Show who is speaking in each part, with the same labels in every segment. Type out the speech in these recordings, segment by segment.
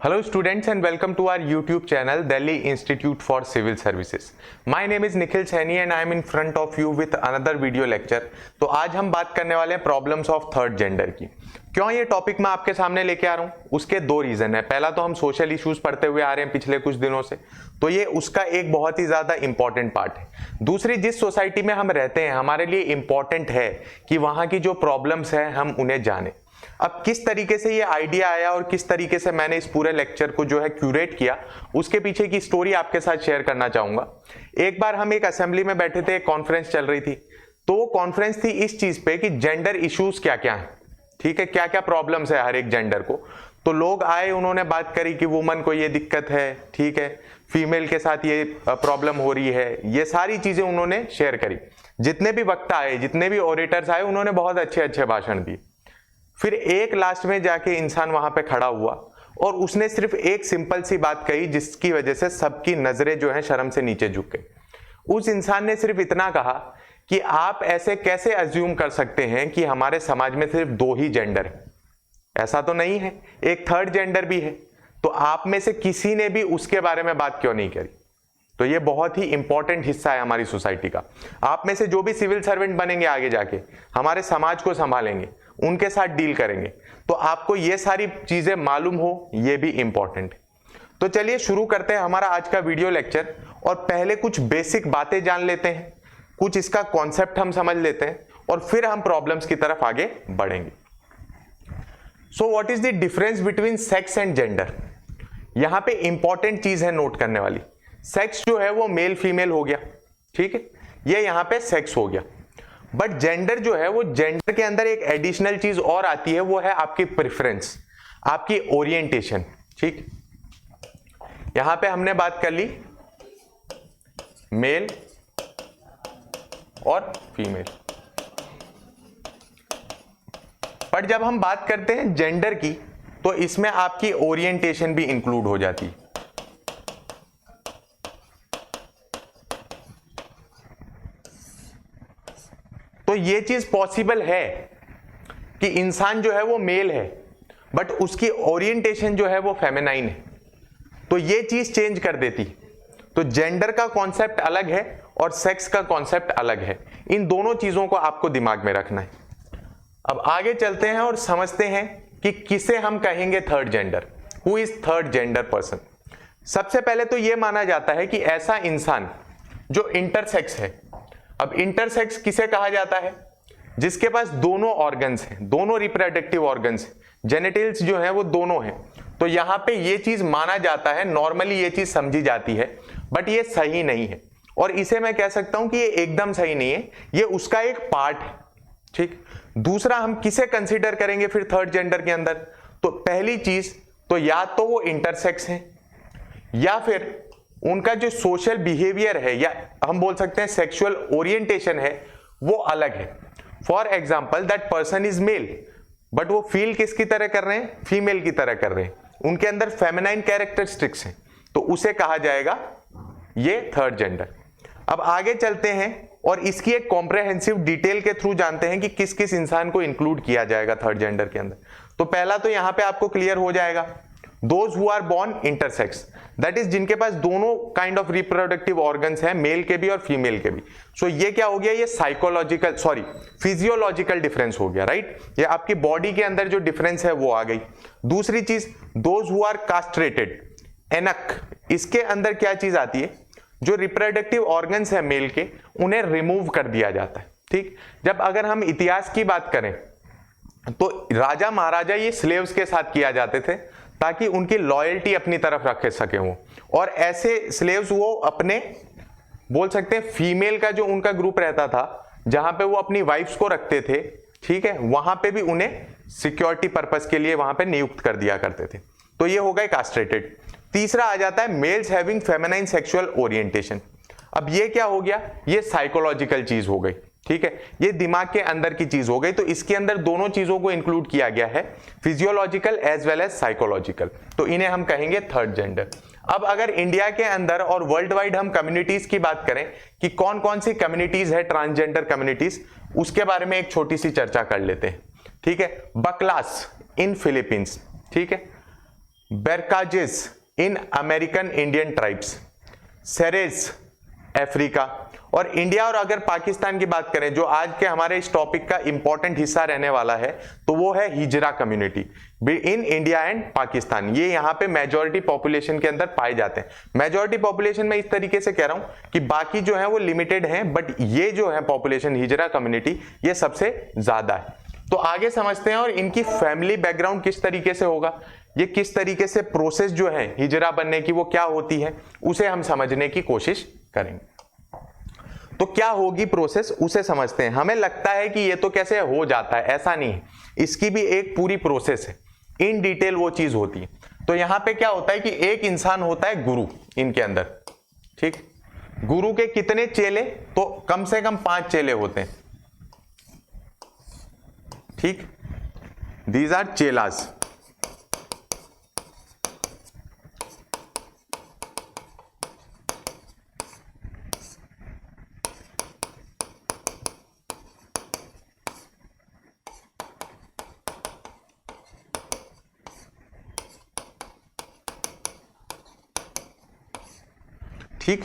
Speaker 1: Hello students and welcome to our YouTube channel Delhi Institute for Civil Services. My name is Nikhil Saini and I am in front of you with another video lecture. तो आज हम बात करने वाले हैं problems of third gender की। क्यों ये टॉपिक मैं आपके सामने लेके आ रहा हूँ, उसके दो रीजन है। पहला तो हम सोशल इश्यूज पढ़ते हुए आ रहे हैं पिछले कुछ दिनों से, तो ये उसका एक बहुत ही ज्यादा इंपॉर्टेंट पार्ट है। दूसरी, जिस सोसाइटी में हम रहते हैं हमारे लिए इंपॉर्टेंट है कि वहां की जो प्रॉब्लम्स है हम उन्हें जाने। अब किस तरीके से ये आइडिया आया और किस तरीके से मैंने इस पूरे लेक्चर को जो है क्यूरेट किया, उसके पीछे की स्टोरी आपके साथ शेयर करना चाहूंगा। एक बार हम एक असेंबली में बैठे थे, एक कॉन्फ्रेंस चल रही थी। तो वो कॉन्फ्रेंस थी इस चीज पे कि जेंडर इश्यूज क्या क्या है, ठीक है, क्या क्या प्रॉब्लम्स है हर एक जेंडर को। तो लोग आए, उन्होंने बात करी कि वुमन को ये दिक्कत है, ठीक है, फीमेल के साथ ये प्रॉब्लम हो रही है, ये सारी चीजें उन्होंने शेयर करी। जितने भी वक्ता आए, जितने भी ऑडिटर्स आए, उन्होंने बहुत अच्छे अच्छे भाषण दिए। फिर एक लास्ट में जाके इंसान वहां पे खड़ा हुआ और उसने सिर्फ एक सिंपल सी बात कही जिसकी वजह से सबकी नजरें जो है शर्म से नीचे झुक गई। उस इंसान ने सिर्फ इतना कहा कि आप ऐसे कैसे अज्यूम कर सकते हैं कि हमारे समाज में सिर्फ दो ही जेंडर है, ऐसा तो नहीं है, एक थर्ड जेंडर भी है। तो आप में से किसी ने भी उसके बारे में बात क्यों नहीं करी। तो ये बहुत ही इंपॉर्टेंट हिस्सा है हमारी सोसाइटी का। आप में से जो भी सिविल सर्वेंट बनेंगे आगे जाके, हमारे समाज को संभालेंगे, उनके साथ डील करेंगे, तो आपको ये सारी चीजें मालूम हो, ये भी इंपॉर्टेंट है। तो चलिए शुरू करते हैं हमारा आज का वीडियो लेक्चर। और पहले कुछ बेसिक बातें जान लेते हैं, कुछ इसका कॉन्सेप्ट हम समझ लेते हैं और फिर हम प्रॉब्लम्स की तरफ आगे बढ़ेंगे। So what is the difference between sex and gender. यहां पे इंपॉर्टेंट चीज है नोट करने वाली। सेक्स जो है वो मेल फीमेल हो गया, ठीक है, ये यहां पे सेक्स हो गया। बट जेंडर जो है वो जेंडर के अंदर एक एडिशनल चीज और आती है, वो है आपकी प्रेफरेंस, आपकी ओरिएंटेशन, ठीक। यहां पे हमने बात कर ली मेल और फीमेल। बट जब हम बात करते हैं जेंडर की, तो इसमें आपकी ओरिएंटेशन भी इंक्लूड हो जाती है। तो ये चीज पॉसिबल है कि इंसान जो है वो मेल है बट उसकी ओरिएंटेशन जो है वो फेमिनाइन है, तो ये चीज चेंज कर देती। तो जेंडर का कॉन्सेप्ट अलग है और सेक्स का कॉन्सेप्ट अलग है। इन दोनों चीजों को आपको दिमाग में रखना है। अब आगे चलते हैं और समझते हैं कि किसे हम कहेंगे third gender. Who is third gender person. सबसे पहले तो यह माना जाता है कि ऐसा इंसान जो इंटरसेक्स है। अब इंटरसेक्स किसे कहा जाता है, जिसके पास दोनों ऑर्गन्स हैं, दोनों रिप्रोडक्टिव ऑर्गन्स, जेनिटल्स जो हैं वो दोनों हैं। तो यहां पे ये चीज माना जाता है, नॉर्मली ये चीज समझी जाती है, बट ये सही नहीं है। और इसे मैं कह सकता हूं कि ये एकदम सही नहीं है, ये उसका एक पार्ट है, ठीक। दूसरा, हम किसे कंसीडर करेंगे फिर थर्ड जेंडर के अंदर। तो पहली चीज तो या तो वो इंटरसेक्स है या फिर उनका जो सोशल बिहेवियर है, या हम बोल सकते हैं सेक्सुअल ओरिएंटेशन है, वो अलग है। For example, that person is male but वो फील किसकी तरह कर रहे हैं, फीमेल की तरह कर रहे हैं, उनके अंदर फेमिनाइन कैरेक्टरिस्टिक्स हैं, तो उसे कहा जाएगा ये थर्ड जेंडर। अब आगे चलते हैं और इसकी एक कॉम्प्रहेंसिव डिटेल के थ्रू जानते हैं कि किस किस इंसान को इंक्लूड किया जाएगा थर्ड जेंडर के अंदर। तो पहला तो यहां पे आपको क्लियर हो जाएगा, those who are born intersex, that is जिनके पास दोनों काइंड ऑफ रिप्रोडक्टिव ऑर्गन्स हैं, मेल के भी और फीमेल के भी। सो ये क्या हो गया, ये साइकोलॉजिकल फिजियोलॉजिकल डिफरेंस हो गया, राइट। ये आपकी बॉडी के अंदर जो डिफरेंस है वो आ गई। दूसरी चीज, दोज हु आर कास्ट्रेटेड, एनक, इसके अंदर क्या चीज आती है, जो रिप्रोडक्टिव ऑर्गन्स है मेल के, उन्हें रिमूव कर दिया जाता है, ठीक। जब अगर हम इतिहास की बात करें तो राजा महाराजा ये स्लेव्स के साथ किया जाते थे ताकि उनकी लॉयल्टी अपनी तरफ रख सके वो। और ऐसे स्लेव्स वो अपने, बोल सकते हैं फीमेल का जो उनका ग्रुप रहता था जहां पे वो अपनी वाइफ्स को रखते थे, ठीक है, वहां पे भी उन्हें सिक्योरिटी पर्पस के लिए वहां पे नियुक्त कर दिया करते थे। तो ये हो गए कास्ट्रेटेड। तीसरा आ जाता है males having feminine sexual orientation. अब ये क्या हो गया, ये साइकोलॉजिकल चीज हो गई, ठीक है, ये दिमाग के अंदर की चीज हो गई। तो इसके अंदर दोनों चीजों को इंक्लूड किया गया है, physiological as well as psychological. तो इन्हें हम कहेंगे थर्ड जेंडर। अब अगर इंडिया के अंदर और वर्ल्ड वाइड हम कम्युनिटीज की बात करें कि कौन कौन सी कम्युनिटीज है ट्रांसजेंडर कम्युनिटीज, उसके बारे में एक छोटी सी चर्चा कर लेते हैं, ठीक है। बकलास इन फिलीपींस, ठीक है, berdaches in American Indian tribes, सेरेस अफ्रीका, और इंडिया और अगर पाकिस्तान की बात करें जो आज के हमारे इस टॉपिक का इंपॉर्टेंट हिस्सा रहने वाला है, तो वो है hijra community in India and Pakistan. ये यहाँ पे मेजॉरिटी पॉपुलेशन के अंदर पाए जाते हैं। मेजॉरिटी पॉपुलेशन में इस तरीके से कह रहा हूं कि बाकी जो है वो लिमिटेड हैं, बट ये जो है पॉपुलेशन हिजरा कम्युनिटी ये सबसे ज्यादा है। तो आगे समझते हैं और इनकी फैमिली बैकग्राउंड किस तरीके से होगा, ये किस तरीके से प्रोसेस जो है हिजरा बनने की वो क्या होती है, उसे हम समझने की कोशिश करेंगे। तो क्या होगी प्रोसेस उसे समझते हैं। हमें लगता है कि ये तो कैसे हो जाता है, ऐसा नहीं है, इसकी भी एक पूरी प्रोसेस है, इन डिटेल वो चीज होती है। तो यहां पे क्या होता है कि एक इंसान होता है गुरु इनके अंदर, ठीक। गुरु के कितने चेले, तो कम से कम 5 चेले होते हैं, ठीक। These are chelas. ठीक,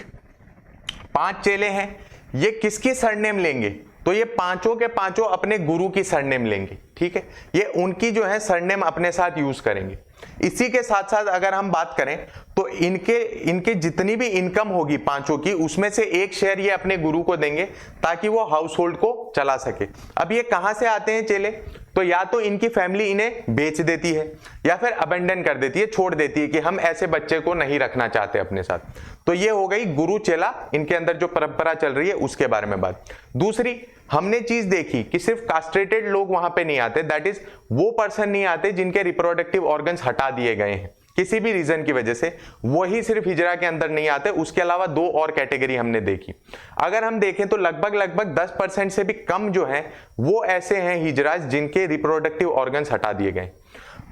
Speaker 1: 5 चेले हैं। ये किसकी सरनेम लेंगे, तो ये पांचों के पांचों अपने गुरु की सरनेम लेंगे, ठीक है। ये उनकी जो है सरनेम अपने साथ यूज करेंगे। इसी के साथ साथ अगर हम बात करें तो इनके जितनी भी इनकम होगी पांचों की, उसमें से एक शेयर ये अपने गुरु को देंगे ताकि वो हाउस होल्ड को चला सके। अब ये कहां से आते हैं चेले, तो या तो इनकी फैमिली इन्हें बेच देती है या फिर अबेंडन कर देती है, छोड़ देती है कि हम ऐसे बच्चे को नहीं रखना चाहते अपने साथ। तो ये हो गई गुरु चेला, इनके अंदर जो परंपरा चल रही है उसके बारे में बात। दूसरी हमने चीज देखी कि सिर्फ कास्ट्रेटेड लोग वहां पे नहीं आते, दैट इज वो पर्सन नहीं आते जिनके रिप्रोडक्टिव ऑर्गन्स हटा दिए गए हैं किसी भी रीजन की वजह से, वही सिर्फ हिजरा के अंदर नहीं आते। उसके अलावा 2 और कैटेगरी हमने देखी। अगर हम देखें तो लगभग 10% से भी कम जो है वो ऐसे हैं हिजराज जिनके रिप्रोडक्टिव ऑर्गन्स हटा दिए गए।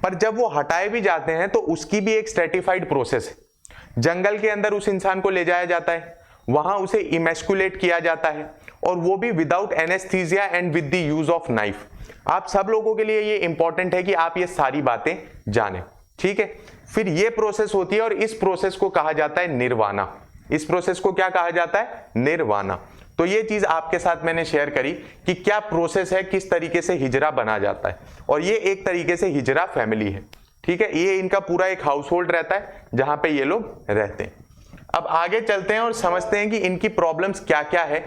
Speaker 1: पर जब वो हटाए भी जाते हैं तो उसकी भी एक स्ट्रेटिफाइड प्रोसेस है। जंगल के अंदर उस इंसान को ले जाया जाता है, वहां उसे इमेस्कुलेट किया जाता है, और वो भी without anaesthesia and with the use of knife. आप सब लोगों के लिए ये इंपॉर्टेंट है कि आप ये सारी बातें जानें, ठीक है। फिर ये प्रोसेस होती है और इस प्रोसेस को कहा जाता है निर्वाणा। इस प्रोसेस को क्या कहा जाता है, निर्वाणा। तो ये चीज आपके साथ मैंने शेयर करी कि क्या प्रोसेस है, किस तरीके से हिजरा बना जाता है, और ये एक तरीके से हिजरा फैमिली है, ठीक है। ये इनका पूरा एक हाउस होल्ड रहता है जहां पे ये लोग रहते हैं। अब आगे चलते हैं और समझते हैं कि इनकी प्रॉब्लम्स क्या क्या है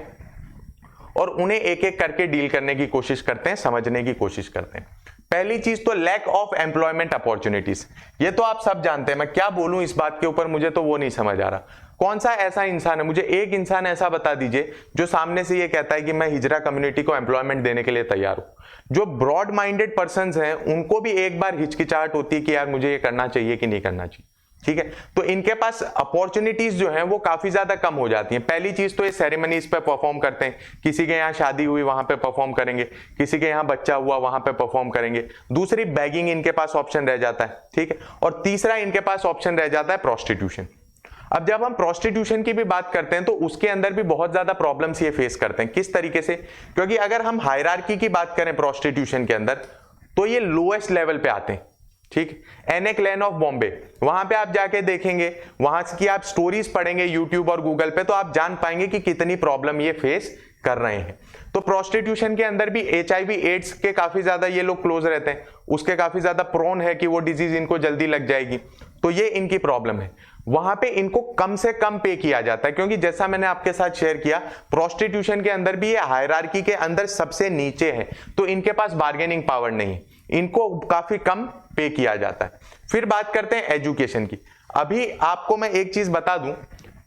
Speaker 1: और उन्हें एक एक करके डील करने की कोशिश करते हैं, समझने की कोशिश करते हैं। पहली चीज तो लैक ऑफ एम्प्लॉयमेंट अपॉर्चुनिटीज। ये तो आप सब जानते हैं, मैं क्या बोलूं इस बात के ऊपर, मुझे तो वो नहीं समझ आ रहा। कौन सा ऐसा इंसान है, मुझे एक इंसान ऐसा बता दीजिए जो सामने से ये कहता है कि मैं हिजरा कम्युनिटी को एम्प्लॉयमेंट देने के लिए तैयार हूं। जो ब्रॉड माइंडेड पर्संस हैं उनको भी एक बार हिचकिचाहट होती है कि यार मुझे ये करना चाहिए कि नहीं करना चाहिए, ठीक है। तो इनके पास अपॉर्चुनिटीज जो हैं वो काफी ज्यादा कम हो जाती हैं। पहली चीज तो ये सेरेमनीज पे परफॉर्म करते हैं, किसी के यहाँ शादी हुई वहां पे परफॉर्म करेंगे, किसी के यहाँ बच्चा हुआ वहां पे परफॉर्म करेंगे। दूसरी बैगिंग इनके पास ऑप्शन रह जाता है, ठीक है। और तीसरा इनके पास ऑप्शन रह जाता है प्रोस्टिट्यूशन। अब जब हम प्रोस्टिट्यूशन की भी बात करते हैं तो उसके अंदर भी बहुत ज्यादा प्रॉब्लम्स ये फेस करते हैं। किस तरीके से, क्योंकि अगर हम हायरार्की की बात करें प्रोस्टिट्यूशन के अंदर तो ये लोएस्ट लेवल पे आते हैं, ठीक। एनेक लेन ऑफ बॉम्बे, वहां पे आप जाके देखेंगे, वहां की आप स्टोरीज पढ़ेंगे यूट्यूब और गूगल पे, तो आप जान पाएंगे कि कितनी प्रॉब्लम ये फेस कर रहे हैं। तो प्रोस्टिट्यूशन के अंदर भी HIV एड्स के काफी ज्यादा ये लोग क्लोज रहते हैं, उसके काफी ज्यादा प्रोन है कि वो डिजीज इनको जल्दी लग जाएगी, तो ये इनकी प्रॉब्लम है। वहां पे इनको कम से कम पे किया जाता है, क्योंकि जैसा मैंने आपके साथ शेयर किया प्रोस्टिट्यूशन के अंदर भी ये हायरार्की के अंदर सबसे नीचे है, तो इनके पास बार्गेनिंग पावर नहीं है, इनको काफी कम पे किया जाता है। फिर बात करते हैं एजुकेशन की। अभी आपको मैं एक चीज बता दूं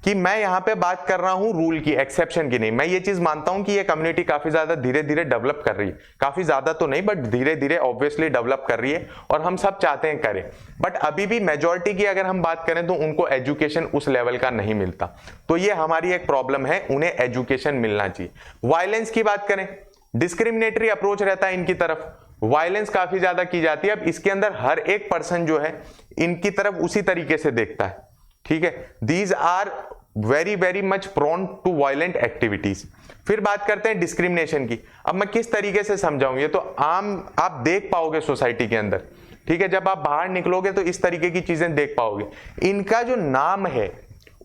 Speaker 1: कि मैं यहां पे बात कर रहा हूं रूल की, एक्सेप्शन की नहीं। मैं ये चीज मानता हूं कि ये कम्युनिटी काफी ज्यादा धीरे धीरे डेवलप कर रही है, काफी ज्यादा तो नहीं बट धीरे धीरे ऑब्वियसली डेवलप कर रही है, और हम सब चाहते हैं करें। बट अभी भी मेजॉरिटी की अगर हम बात करें तो उनको एजुकेशन उस लेवल का नहीं मिलता, तो ये हमारी एक प्रॉब्लम है, उन्हें एजुकेशन मिलना चाहिए। वायलेंस की बात करें, डिस्क्रिमिनेटरी अप्रोच रहता है इनकी तरफ, वायलेंस काफी ज्यादा की जाती है। अब इसके अंदर हर एक पर्सन जो है इनकी तरफ उसी तरीके से देखता है, ठीक है। These are very much prone to violent activities. फिर बात करते हैं डिस्क्रिमिनेशन की। अब मैं किस तरीके से समझाऊं, ये तो आम आप देख पाओगे सोसाइटी के अंदर ठीक है, जब आप बाहर निकलोगे तो इस तरीके की चीजें देख पाओगे। इनका जो नाम है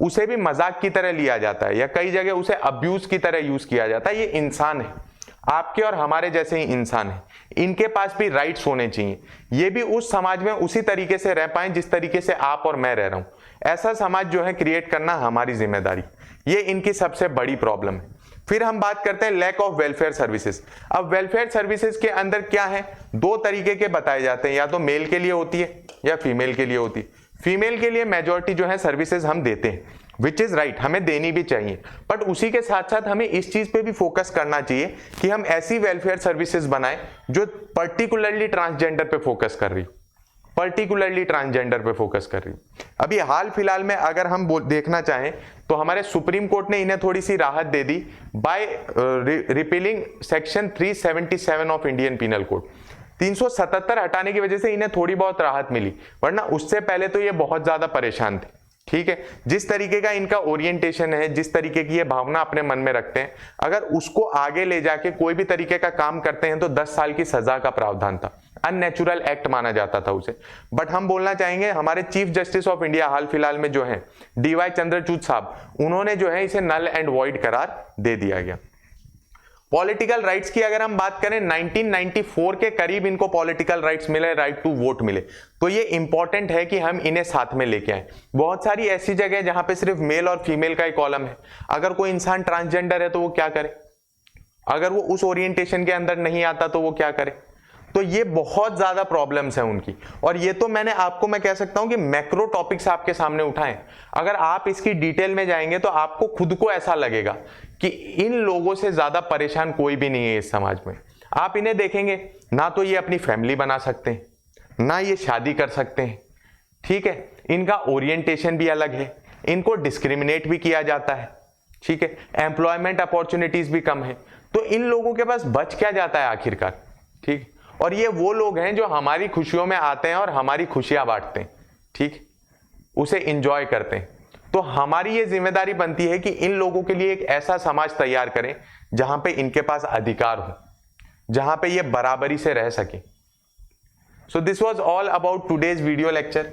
Speaker 1: उसे भी मजाक की तरह लिया जाता है या कई जगह उसे अब्यूज की तरह यूज किया जाता है। ये इंसान है, आपके और हमारे जैसे ही इंसान है, इनके पास भी राइट्स होने चाहिए। ये भी उस समाज में उसी तरीके से रह पाए जिस तरीके से आप और मैं रह रहा हूं। ऐसा समाज जो है क्रिएट करना हमारी जिम्मेदारी। ये इनकी सबसे बड़ी प्रॉब्लम है। फिर हम बात करते हैं लैक ऑफ वेलफेयर सर्विसेज। अब वेलफेयर सर्विसेज के अंदर क्या है, दो तरीके के बताए जाते हैं, या तो मेल के लिए होती है या फीमेल के लिए होती है। फीमेल के लिए मेजॉरिटी जो है सर्विसेज हम देते हैं, विच इज राइट, हमें देनी भी चाहिए। बट उसी के साथ साथ हमें इस चीज पे भी फोकस करना चाहिए कि हम ऐसी वेलफेयर सर्विसेज बनाएं जो पर्टिकुलरली ट्रांसजेंडर पे फोकस कर रही, पर्टिकुलरली ट्रांसजेंडर पे फोकस कर रही। अभी हाल फिलहाल में अगर हम देखना चाहें तो हमारे सुप्रीम कोर्ट ने इन्हें थोड़ी सी राहत दे दी by repealing section 377 of Indian penal code. 377 हटाने की वजह से इन्हें थोड़ी बहुत राहत मिली, वरना उससे पहले तो ये बहुत ज्यादा परेशान थे। ठीक है, जिस तरीके का इनका ओरिएंटेशन है, जिस तरीके की ये भावना अपने मन में रखते हैं, अगर उसको आगे ले जाके कोई भी तरीके का काम करते हैं तो 10 साल की सजा का प्रावधान था, अननेचुरल एक्ट माना जाता था उसे। बट हम बोलना चाहेंगे हमारे चीफ जस्टिस ऑफ इंडिया हाल फिलहाल में जो है DY चंद्रचूड़ साहब, उन्होंने जो है इसे नल एंड वॉइड करार दे दिया गया। पॉलिटिकल राइट्स की अगर हम बात करें, 1994 के करीब इनको पॉलिटिकल राइट्स मिले, राइट टू वोट मिले। तो ये इंपॉर्टेंट है कि हम इन्हें साथ में लेके आए। बहुत सारी ऐसी जगह जहां पे सिर्फ मेल और फीमेल का ही कॉलम है, अगर कोई इंसान ट्रांसजेंडर है तो वो क्या करे, अगर वो उस ओरिएंटेशन के अंदर नहीं आता तो वो क्या करे। तो ये बहुत ज्यादा प्रॉब्लम्स हैं उनकी। और ये तो मैं कह सकता हूं कि मैक्रो टॉपिक्स आपके सामने उठाएं। अगर आप इसकी डिटेल में जाएंगे तो आपको खुद को ऐसा लगेगा कि इन लोगों से ज्यादा परेशान कोई भी नहीं है इस समाज में। आप इन्हें देखेंगे ना तो ये अपनी फैमिली बना सकते हैं, ना ये शादी कर सकते हैं। ठीक है, इनका ओरिएंटेशन भी अलग है, इनको डिस्क्रिमिनेट भी किया जाता है। ठीक है, एम्प्लॉयमेंट अपॉर्चुनिटीज भी कम है। तो इन लोगों के पास बच क्या जाता है आखिरकार। ठीक, और ये वो लोग हैं जो हमारी खुशियों में आते हैं और हमारी खुशियां बांटते हैं, ठीक, उसे इंजॉय करते हैं। तो हमारी ये जिम्मेदारी बनती है कि इन लोगों के लिए एक ऐसा समाज तैयार करें जहां पे इनके पास अधिकार हो, जहां पे ये बराबरी से रह सके। So this was all about today's video lecture.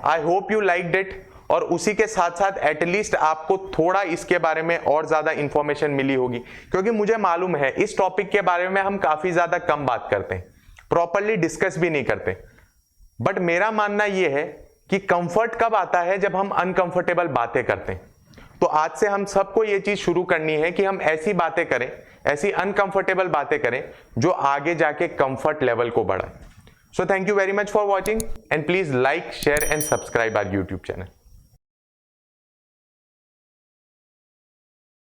Speaker 1: I hope you liked it. और उसी के साथ साथ एटलीस्ट आपको थोड़ा इसके बारे में और ज्यादा इंफॉर्मेशन मिली होगी, क्योंकि मुझे मालूम है इस टॉपिक के बारे में हम काफी ज्यादा कम बात करते हैं, प्रॉपरली डिस्कस भी नहीं करते। बट मेरा मानना यह है कि कंफर्ट कब आता है, जब हम अनकंफर्टेबल बातें करते हैं। तो आज से हम सबको यह चीज शुरू करनी है कि हम ऐसी बातें करें, ऐसी अनकंफर्टेबल बातें करें जो आगे जाके कंफर्ट लेवल को बढ़ाए। So thank you very much for watching and please like, share and subscribe our YouTube channel.